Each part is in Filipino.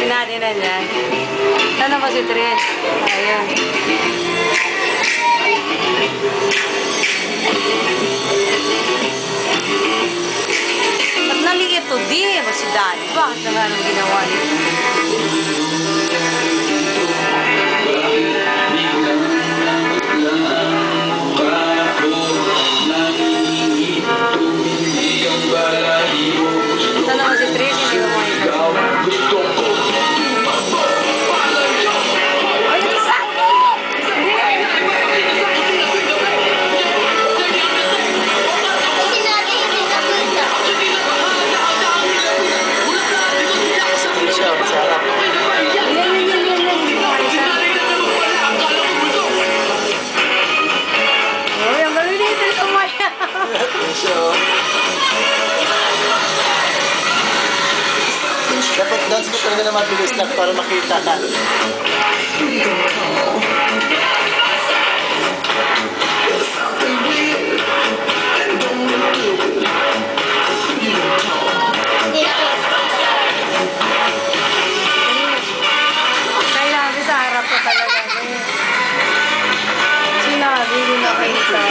Sinali na niya. Sana ba si Trin? Ayun. Ba't naliit to? Di ba si Daddy? Bakit naman ang ginawa niya? Sana ba si Trin? Hindi ba mo dapat dance mo talaga na mabilis lang para makita ka. Kailangan sa harap ko talaga. Sinabi ko na kayo sa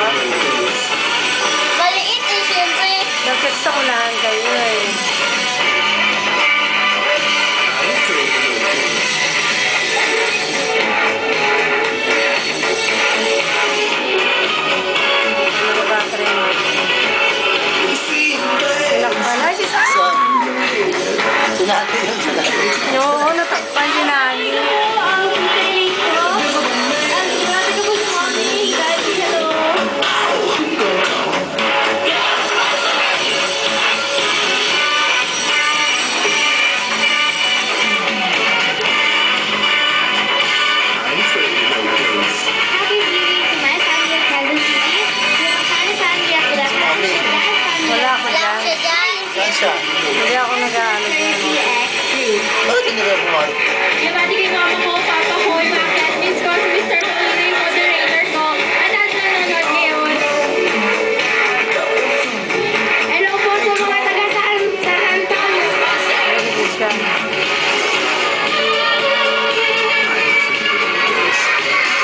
maliit eh, siyempre. dapat sa unahan kayo eh. Sinali yun sa lahat. Oo, natakpan si Nani. Wala ako dyan. Saan siya? Hindi ako nag-ano dyan. Bakit hindi ka bumalik? Pati ginawa ko, papa ko, yung mga classmates ko, si Mr. Tulino, yung moderator ko, at lahat na nanonood ngayon. Hello po sa mga taga-saan sa Hanton. Hindi siya.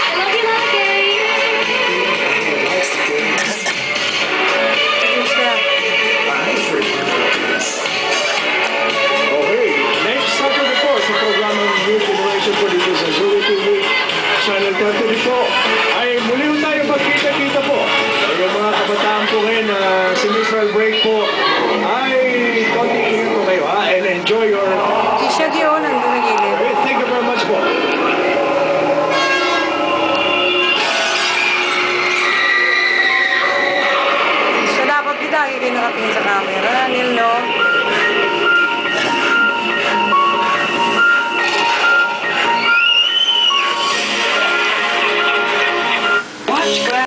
I love you, Mama Kay. Hindi siya. Okay, next Saturday po sa programang New Generation po dito sa Zoe TV Channel 30 po ay muli ho tayo magkita-kita po. Yung mga kabataan po ngayon na semestral break po ay konting ingat po kayo ha and enjoy your... Hindi siya diyon, nandun na gilid. Okay, thank you very much po. So dapat kita kayo nakatingin sa camera. Nil, no?